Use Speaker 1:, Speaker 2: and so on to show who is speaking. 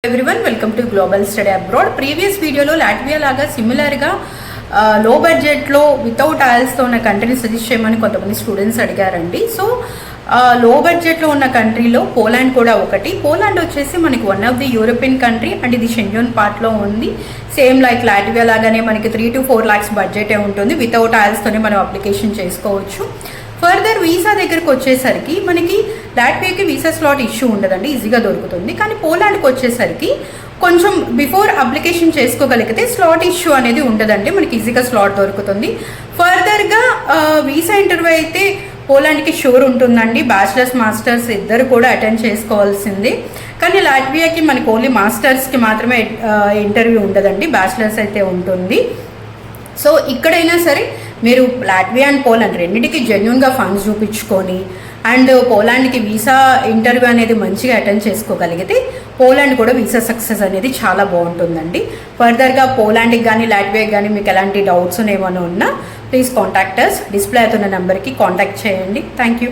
Speaker 1: Everyone welcome to global study abroad. Previous వీడియోలో Latvia లాగా సిమిలర్గా లో బడ్జెట్లో వితౌట్ ఆయిల్స్తో ఉన్న కంట్రీని సజెస్ట్ చేయమని కొంతమంది స్టూడెంట్స్ అడిగారండి. సో లో బడ్జెట్లో ఉన్న కంట్రీలో పోలాండ్ కూడా ఒకటి. పోలాండ్ వచ్చేసి మనకి one of the European country and ఇది షెంజన్ పార్ట్లో ఉంది. సేమ్ లైక్ లాట్వియా లాగానే మనకి 3 to 4 lakhs బడ్జెటే ఉంటుంది. వితౌట్ ఆయిల్స్తోనే మనం అప్లికేషన్ చేసుకోవచ్చు. ఫర్దర్ వీసా దగ్గరకు వచ్చేసరికి మనకి లాట్వియాకి వీసా స్లాట్ ఇష్యూ ఉండదండి, ఈజీగా దొరుకుతుంది. కానీ పోలాండ్కి వచ్చేసరికి కొంచెం బిఫోర్ అప్లికేషన్ చేసుకోగలిగితే స్లాట్ ఇష్యూ అనేది ఉండదండి, మనకి ఈజీగా స్లాట్ దొరుకుతుంది. ఫర్దర్గా వీసా ఇంటర్వ్యూ అయితే పోలాండ్కి షూర్ ఉంటుందండి. బ్యాచిలర్స్ మాస్టర్స్ ఇద్దరు కూడా అటెండ్ చేసుకోవాల్సిందే. కానీ లాట్వియాకి మనకి ఓన్లీ మాస్టర్స్కి మాత్రమే ఇంటర్వ్యూ ఉండదండి, బ్యాచిలర్స్ అయితే ఉంటుంది. సో ఇక్కడైనా సరే మీరు లాట్వియా అండ్ పోలాండ్ రెండింటికి జెన్యున్గా ఫండ్స్ చూపించుకొని అండ్ పోలాండ్కి వీసా ఇంటర్వ్యూ అనేది మంచిగా అటెండ్ చేసుకోగలిగితే పోలాండ్ కూడా వీసా సక్సెస్ అనేది చాలా బాగుంటుందండి. ఫర్దర్గా పోలాండ్కి కానీ లాట్వియాకి కానీ మీకు ఎలాంటి డౌట్స్ ఏమైనా ఉన్నా ప్లీజ్ కాంటాక్ట్ అస్. డిస్ప్లే అవుతున్న నెంబర్కి కాంటాక్ట్ చేయండి. Thank you.